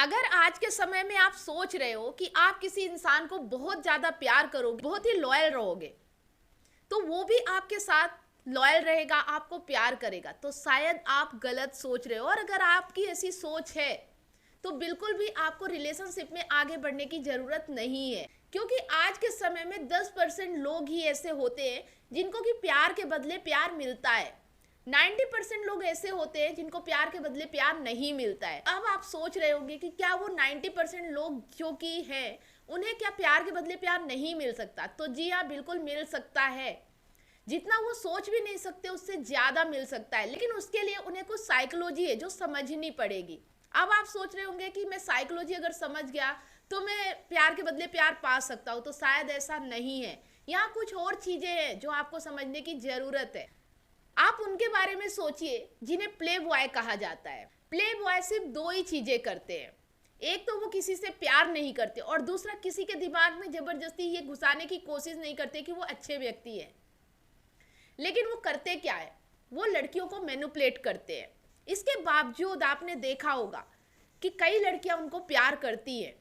अगर आज के समय में आप सोच रहे हो कि आप किसी इंसान को बहुत ज़्यादा प्यार करोगे, बहुत ही लॉयल रहोगे, तो वो भी आपके साथ लॉयल रहेगा, आपको प्यार करेगा, तो शायद आप गलत सोच रहे हो। और अगर आपकी ऐसी सोच है तो बिल्कुल भी आपको रिलेशनशिप में आगे बढ़ने की ज़रूरत नहीं है, क्योंकि आज के समय में 10% लोग ही ऐसे होते हैं जिनको कि प्यार के बदले प्यार मिलता है। 90% लोग ऐसे होते हैं जिनको प्यार के बदले प्यार नहीं मिलता है। अब आप सोच रहे होंगे कि क्या वो 90% लोग जो कि हैं उन्हें क्या प्यार के बदले प्यार नहीं मिल सकता? तो जी हाँ, बिल्कुल मिल सकता है। जितना वो सोच भी नहीं सकते उससे ज़्यादा मिल सकता है, लेकिन उसके लिए उन्हें कुछ साइकोलॉजी है जो समझनी पड़ेगी। अब आप सोच रहे होंगे कि मैं साइकोलॉजी अगर समझ गया तो मैं प्यार के बदले प्यार पा सकता हूँ, तो शायद ऐसा नहीं है। यहाँ कुछ और चीज़ें हैं जो आपको समझने की ज़रूरत है। आप उनके बारे में सोचिए जिन्हें प्ले बॉय कहा जाता है। प्ले बॉय सिर्फ दो ही चीजें करते हैं, एक तो वो किसी से प्यार नहीं करते और दूसरा किसी के दिमाग में जबरदस्ती ये घुसाने की कोशिश नहीं करते कि वो अच्छे व्यक्ति हैं। लेकिन वो करते क्या है, वो लड़कियों को मैनिपुलेट करते हैं। इसके बावजूद आपने देखा होगा कि कई लड़कियां उनको प्यार करती हैं,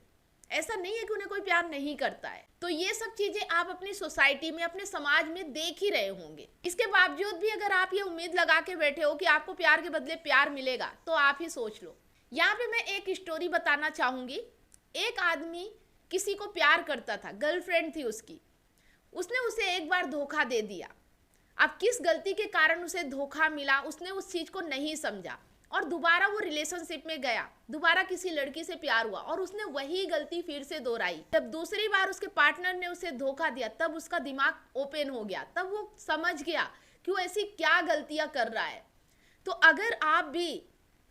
ऐसा नहीं है कि उन्हें कोई प्यार नहीं करता है। तो ये सब चीजें आप अपनी सोसाइटी में, अपने समाज में देख ही रहे होंगे। इसके बावजूद भी अगर आप ये उम्मीद लगा के बैठे हो कि आपको प्यार के बदले प्यार मिलेगा, तो आप ही सोच लो। यहाँ पे मैं एक स्टोरी बताना चाहूंगी। एक आदमी किसी को प्यार करता था, गर्लफ्रेंड थी उसकी। उसने उसे एक बार धोखा दे दिया। अब किस गलती के कारण उसे धोखा मिला, उसने उस चीज को नहीं समझा और दोबारा वो रिलेशनशिप में गया, दोबारा किसी लड़की से प्यार हुआ और उसने वही गलती फिर से दोहराई। जब दूसरी बार उसके पार्टनर ने उसे धोखा दिया, तब उसका दिमाग ओपन हो गया, तब वो समझ गया कि वो ऐसी क्या गलतियां कर रहा है। तो अगर आप भी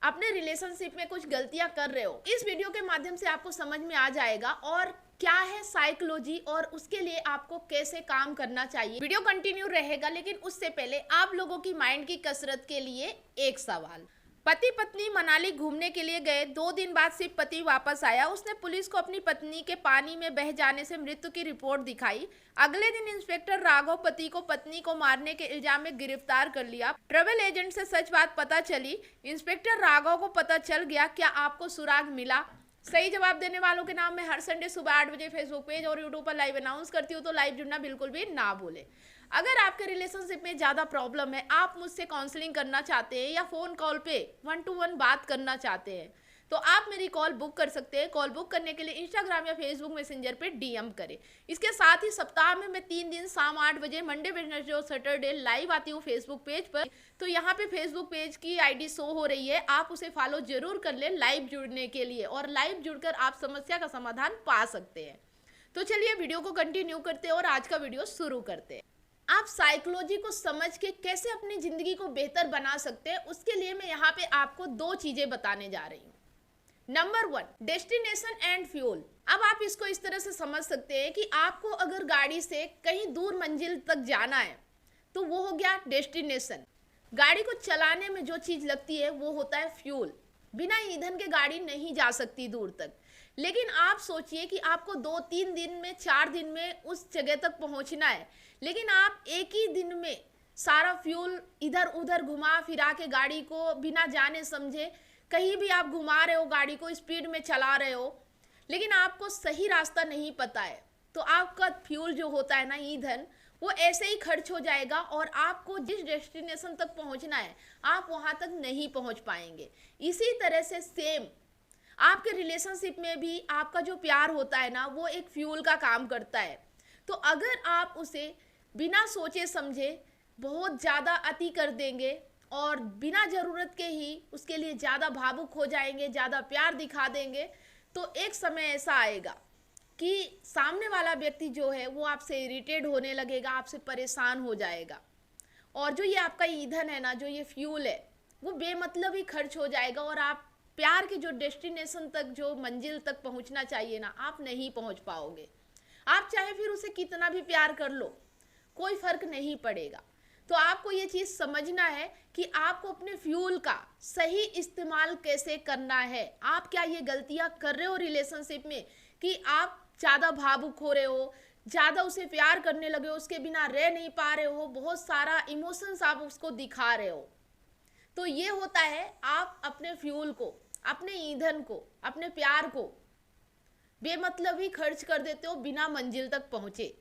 अपने रिलेशनशिप में कुछ गलतियां कर रहे हो, इस वीडियो के माध्यम से आपको समझ में आ जाएगा और क्या है साइकोलॉजी और उसके लिए आपको कैसे काम करना चाहिए। वीडियो कंटिन्यू रहेगा, लेकिन उससे पहले आप लोगों की माइंड की कसरत के लिए एक सवाल। पति पत्नी मनाली घूमने के लिए गए। 2 दिन बाद सिर्फ पति वापस आया। उसने पुलिस को अपनी पत्नी के पानी में बह जाने से मृत्यु की रिपोर्ट दिखाई। अगले दिन इंस्पेक्टर राघव पति को पत्नी को मारने के इल्जाम में गिरफ्तार कर लिया। ट्रैवल एजेंट से सच बात पता चली। इंस्पेक्टर राघव को पता चल गया। क्या आपको सुराग मिला? सही जवाब देने वालों के नाम मैं हर संडे सुबह 8 बजे फेसबुक पेज और यूट्यूब पर लाइव अनाउंस करती हूँ, तो लाइव जुड़ना बिल्कुल भी ना भूले। अगर आपके रिलेशनशिप में ज़्यादा प्रॉब्लम है, आप मुझसे काउंसलिंग करना चाहते हैं या फ़ोन कॉल पे 1 to 1 बात करना चाहते हैं, तो आप मेरी कॉल बुक कर सकते हैं। कॉल बुक करने के लिए इंस्टाग्राम या फेसबुक मैसेंजर पे डीएम करें। इसके साथ ही सप्ताह में मैं 3 दिन शाम 8 बजे मंडे वेडनेसडे और सैटरडे लाइव आती हूँ फेसबुक पेज पर। तो यहाँ पे फेसबुक पेज की आईडी शो हो रही है, आप उसे फॉलो जरूर कर लें लाइव जुड़ने के लिए, और लाइव जुड़कर आप समस्या का समाधान पा सकते हैं। तो चलिए वीडियो को कंटिन्यू करते हैं और आज का वीडियो शुरू करते हैं। आप साइकोलॉजी को समझ के कैसे अपनी जिंदगी को बेहतर बना सकते हैं, उसके लिए मैं यहाँ पे आपको 2 चीजें बताने जा रही हूँ। Number 1, destination and fuel. अब आप इसको इस तरह से समझ सकते हैं कि आपको अगर गाड़ी से कहीं दूर मंजिल तक जाना है तो वो हो गया डेस्टिनेशन। गाड़ी को चलाने में जो चीज लगती है वो होता है फ्यूल। बिना ईंधन के गाड़ी नहीं जा सकती दूर तक। लेकिन आप सोचिए कि आपको 2-3 दिन में, 4 दिन में उस जगह तक पहुंचना है, लेकिन आप एक ही दिन में सारा फ्यूल इधर उधर घुमा फिरा के गाड़ी को बिना जाने समझे कहीं भी आप घुमा रहे हो, गाड़ी को स्पीड में चला रहे हो, लेकिन आपको सही रास्ता नहीं पता है, तो आपका फ्यूल जो होता है ना, ईंधन, वो ऐसे ही खर्च हो जाएगा और आपको जिस डेस्टिनेशन तक पहुंचना है आप वहां तक नहीं पहुंच पाएंगे। इसी तरह से सेम आपके रिलेशनशिप में भी आपका जो प्यार होता है ना, वो एक फ्यूल का काम करता है। तो अगर आप उसे बिना सोचे समझे बहुत ज़्यादा अति कर देंगे और बिना ज़रूरत के ही उसके लिए ज़्यादा भावुक हो जाएंगे, ज़्यादा प्यार दिखा देंगे, तो एक समय ऐसा आएगा कि सामने वाला व्यक्ति जो है वो आपसे इरिटेट होने लगेगा, आपसे परेशान हो जाएगा, और जो ये आपका ईंधन है ना, जो ये फ्यूल है, वो बेमतलब ही खर्च हो जाएगा और आप प्यार की जो डेस्टिनेशन तक, जो मंजिल तक पहुंचना चाहिए ना, आप नहीं पहुंच पाओगे। आप चाहे फिर उसे कितना भी प्यार कर लो, कोई फर्क नहीं पड़ेगा। तो आपको ये चीज़ समझना है कि आपको अपने फ्यूल का सही इस्तेमाल कैसे करना है। आप क्या ये गलतियां कर रहे हो रिलेशनशिप में कि आप ज़्यादा भावुक हो रहे हो, ज़्यादा उसे प्यार करने लगे हो, उसके बिना रह नहीं पा रहे हो, बहुत सारा इमोशंस आप उसको दिखा रहे हो। तो ये होता है आप अपने फ्यूल को अपने ईंधन को, अपने प्यार को बेमतलब ही खर्च कर देते हो बिना मंजिल तक पहुंचे।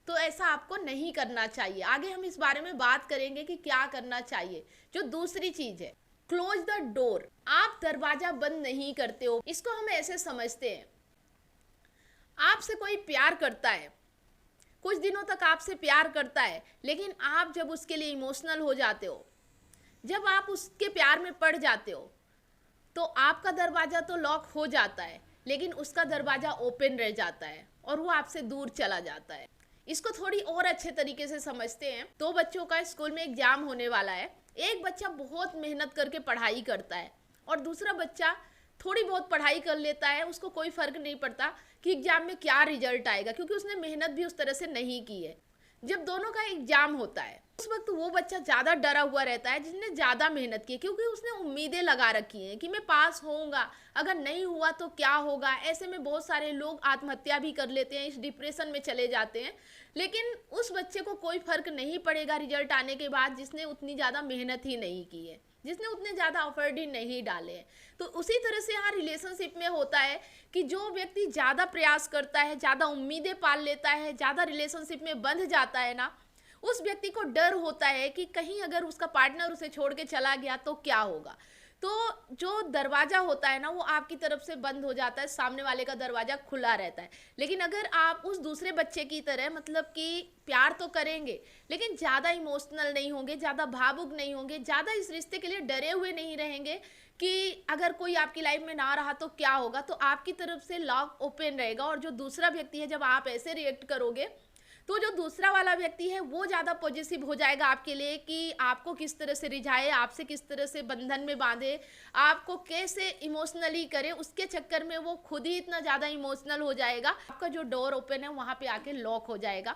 तो ऐसा आपको नहीं करना चाहिए। आगे हम इस बारे में बात करेंगे कि क्या करना चाहिए। जो दूसरी चीज है, क्लोज द डोर। आप दरवाजा बंद नहीं करते हो। इसको हम ऐसे समझते हैं, आपसे कोई प्यार करता है, कुछ दिनों तक आपसे प्यार करता है, लेकिन आप जब उसके लिए इमोशनल हो जाते हो, जब आप उसके प्यार में पड़ जाते हो, तो आपका दरवाजा तो लॉक हो जाता है, लेकिन उसका दरवाजा ओपन रह जाता है और वो आपसे दूर चला जाता है। इसको थोड़ी और अच्छे तरीके से समझते हैं। दो बच्चों का स्कूल में एग्जाम होने वाला है। एक बच्चा बहुत मेहनत करके पढ़ाई करता है और दूसरा बच्चा थोड़ी बहुत पढ़ाई कर लेता है, उसको कोई फर्क नहीं पड़ता कि एग्जाम में क्या रिजल्ट आएगा, क्योंकि उसने मेहनत भी उस तरह से नहीं की है। जब दोनों का एग्जाम होता है, उस वक्त वो बच्चा ज़्यादा डरा हुआ रहता है जिसने ज़्यादा मेहनत की है, क्योंकि उसने उम्मीदें लगा रखी हैं कि मैं पास होऊंगा, अगर नहीं हुआ तो क्या होगा। ऐसे में बहुत सारे लोग आत्महत्या भी कर लेते हैं, इस डिप्रेशन में चले जाते हैं। लेकिन उस बच्चे को कोई फर्क नहीं पड़ेगा रिजल्ट आने के बाद, जिसने उतनी ज़्यादा मेहनत ही नहीं की है, जिसने उतने ज़्यादा एफर्ट ही नहीं डाले हैं। तो उसी तरह से यहाँ रिलेशनशिप में होता है कि जो व्यक्ति ज़्यादा प्रयास करता है, ज़्यादा उम्मीदें पाल लेता है, ज़्यादा रिलेशनशिप में बंध जाता है ना, उस व्यक्ति को डर होता है कि कहीं अगर उसका पार्टनर उसे छोड़ के चला गया तो क्या होगा। तो जो दरवाजा होता है ना, वो आपकी तरफ से बंद हो जाता है, सामने वाले का दरवाजा खुला रहता है। लेकिन अगर आप उस दूसरे बच्चे की तरह मतलब कि प्यार तो करेंगे, लेकिन ज़्यादा इमोशनल नहीं होंगे, ज़्यादा भावुक नहीं होंगे, ज़्यादा इस रिश्ते के लिए डरे हुए नहीं रहेंगे कि अगर कोई आपकी लाइफ में ना रहा तो क्या होगा, तो आपकी तरफ से लॉक ओपन रहेगा। और जो दूसरा व्यक्ति है, जब आप ऐसे रिएक्ट करोगे, तो जो दूसरा वाला व्यक्ति है वो ज़्यादा पॉजिटिव हो जाएगा आपके लिए कि आपको किस तरह से रिझाए, आपसे किस तरह से बंधन में बांधे, आपको कैसे इमोशनली करे। उसके चक्कर में वो खुद ही इतना ज़्यादा इमोशनल हो जाएगा, आपका जो डोर ओपन है वहाँ पे आके लॉक हो जाएगा।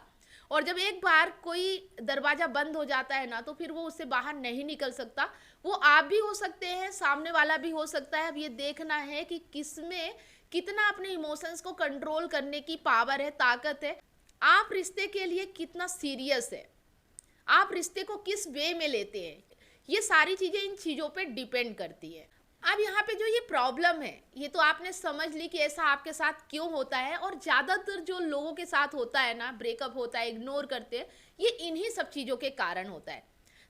और जब एक बार कोई दरवाज़ा बंद हो जाता है ना, तो फिर वो उससे बाहर नहीं निकल सकता। वो आप भी हो सकते हैं, सामने वाला भी हो सकता है। अब ये देखना है कि किसमें कितना अपने इमोशंस को कंट्रोल करने की पावर है, ताकत है। आप रिश्ते के लिए कितना सीरियस है, आप रिश्ते को किस वे में लेते हैं, ये सारी चीज़ें इन चीज़ों पे डिपेंड करती है। अब यहाँ पे जो ये प्रॉब्लम है, ये तो आपने समझ ली कि ऐसा आपके साथ क्यों होता है। और ज़्यादातर जो लोगों के साथ होता है ना, ब्रेकअप होता है, इग्नोर करते हैं, ये इन्हीं सब चीज़ों के कारण होता है।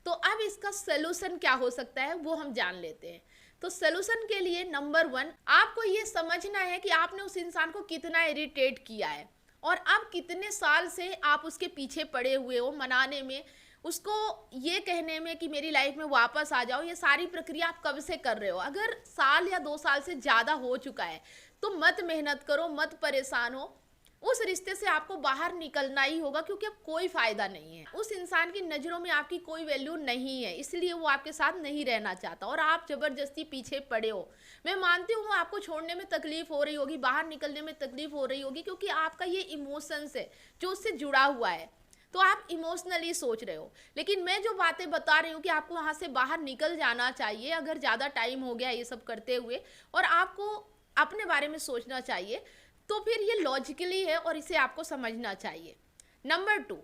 तो अब इसका सोल्यूशन क्या हो सकता है वो हम जान लेते हैं। तो सोल्यूशन के लिए नंबर 1, आपको ये समझना है कि आपने उस इंसान को कितना इरिटेट किया है और अब कितने साल से आप उसके पीछे पड़े हुए हो, मनाने में, उसको ये कहने में कि मेरी लाइफ में वापस आ जाओ। ये सारी प्रक्रिया आप कब से कर रहे हो। अगर साल या 2 साल से ज़्यादा हो चुका है तो मत मेहनत करो, मत परेशान हो, उस रिश्ते से आपको बाहर निकलना ही होगा, क्योंकि अब कोई फायदा नहीं है। उस इंसान की नज़रों में आपकी कोई वैल्यू नहीं है, इसलिए वो आपके साथ नहीं रहना चाहता और आप जबरदस्ती पीछे पड़े हो। मैं मानती हूँ आपको छोड़ने में तकलीफ हो रही होगी, बाहर निकलने में तकलीफ हो रही होगी, क्योंकि आपका ये इमोशंस है जो उससे जुड़ा हुआ है, तो आप इमोशनली सोच रहे हो। लेकिन मैं जो बातें बता रही हूँ कि आपको वहाँ से बाहर निकल जाना चाहिए अगर ज़्यादा टाइम हो गया ये सब करते हुए, और आपको अपने बारे में सोचना चाहिए, तो फिर ये लॉजिकली है और इसे आपको समझना चाहिए। नंबर 2,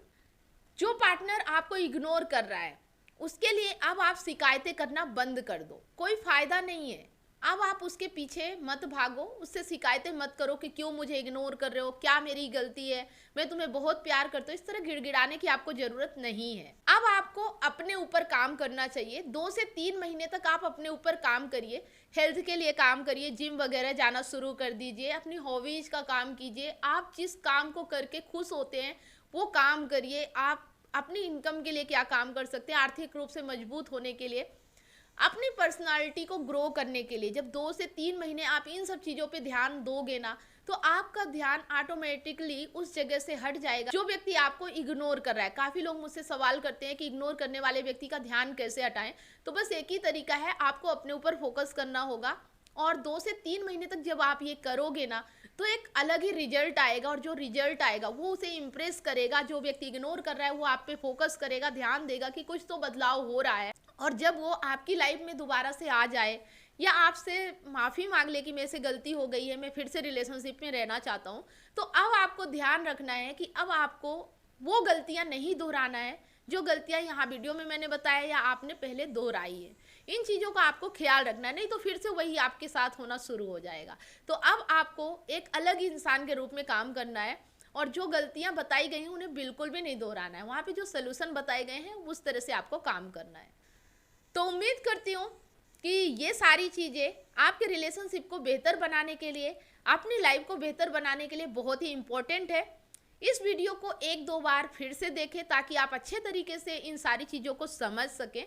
जो पार्टनर आपको इग्नोर कर रहा है उसके लिए अब आप शिकायतें करना बंद कर दो, कोई फायदा नहीं है। अब आप उसके पीछे मत भागो, उससे शिकायतें मत करो कि क्यों मुझे इग्नोर कर रहे हो, क्या मेरी गलती है, मैं तुम्हें बहुत प्यार करता हूँ। इस तरह गिड़गिड़ाने की आपको ज़रूरत नहीं है। अब आपको अपने ऊपर काम करना चाहिए। 2 से 3 महीने तक आप अपने ऊपर काम करिए, हेल्थ के लिए काम करिए, जिम वगैरह जाना शुरू कर दीजिए, अपनी हॉबीज़ का काम कीजिए। आप जिस काम को करके खुश होते हैं वो काम करिए। आप अपनी इनकम के लिए क्या काम कर सकते हैं, आर्थिक रूप से मजबूत होने के लिए, अपनी पर्सनालिटी को ग्रो करने के लिए। जब 2 से 3 महीने आप इन सब चीज़ों पे ध्यान दोगे ना, तो आपका ध्यान ऑटोमेटिकली उस जगह से हट जाएगा जो व्यक्ति आपको इग्नोर कर रहा है। काफ़ी लोग मुझसे सवाल करते हैं कि इग्नोर करने वाले व्यक्ति का ध्यान कैसे हटाएं। तो बस एक ही तरीका है, आपको अपने ऊपर फोकस करना होगा। और 2 से 3 महीने तक जब आप ये करोगे ना, तो एक अलग ही रिजल्ट आएगा, और जो रिजल्ट आएगा वो उसे इम्प्रेस करेगा। जो व्यक्ति इग्नोर कर रहा है वो आप पे फोकस करेगा, ध्यान देगा कि कुछ तो बदलाव हो रहा है। और जब वो आपकी लाइफ में दोबारा से आ जाए या आपसे माफ़ी मांग ले कि मेरे से गलती हो गई है, मैं फिर से रिलेशनशिप में रहना चाहता हूँ, तो अब आपको ध्यान रखना है कि अब आपको वो गलतियाँ नहीं दोहराना है जो गलतियाँ यहाँ वीडियो में मैंने बताया या आपने पहले दोहराई है। इन चीज़ों का आपको ख्याल रखना है, नहीं तो फिर से वही आपके साथ होना शुरू हो जाएगा। तो अब आपको एक अलग इंसान के रूप में काम करना है और जो गलतियां बताई गई हैं उन्हें बिल्कुल भी नहीं दोहराना है। वहाँ पे जो सोल्यूशन बताए गए हैं उस तरह से आपको काम करना है। तो उम्मीद करती हूँ कि ये सारी चीज़ें आपके रिलेशनशिप को बेहतर बनाने के लिए, अपनी लाइफ को बेहतर बनाने के लिए बहुत ही इम्पोर्टेंट है। इस वीडियो को 1-2 बार फिर से देखें ताकि आप अच्छे तरीके से इन सारी चीज़ों को समझ सकें।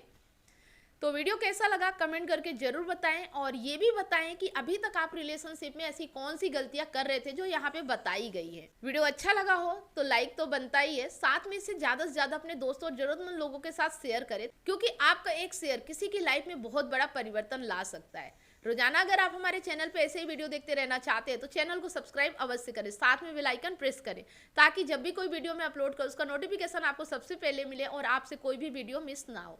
तो वीडियो कैसा लगा कमेंट करके ज़रूर बताएं और ये भी बताएं कि अभी तक आप रिलेशनशिप में ऐसी कौन सी गलतियां कर रहे थे जो यहाँ पे बताई गई है। वीडियो अच्छा लगा हो तो लाइक तो बनता ही है, साथ में इसे ज़्यादा से ज़्यादा अपने दोस्तों और ज़रूरतमंद लोगों के साथ शेयर करें, क्योंकि आपका एक शेयर किसी की लाइफ में बहुत बड़ा परिवर्तन ला सकता है। रोजाना अगर आप हमारे चैनल पे ऐसे ही वीडियो देखते रहना चाहते हैं तो चैनल को सब्सक्राइब अवश्य करें, साथ में बेल आइकन प्रेस करें ताकि जब भी कोई वीडियो मैं अपलोड करूँ उसका नोटिफिकेशन आपको सबसे पहले मिले और आपसे कोई भी वीडियो मिस ना हो।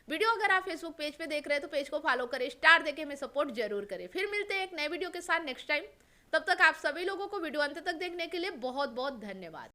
वीडियो अगर आप फेसबुक पेज पे देख रहे हैं तो पेज को फॉलो करें, स्टार देके हमें सपोर्ट जरूर करें। फिर मिलते हैं एक नए वीडियो के साथ नेक्स्ट टाइम। तब तक आप सभी लोगों को वीडियो अंत तक देखने के लिए बहुत बहुत धन्यवाद।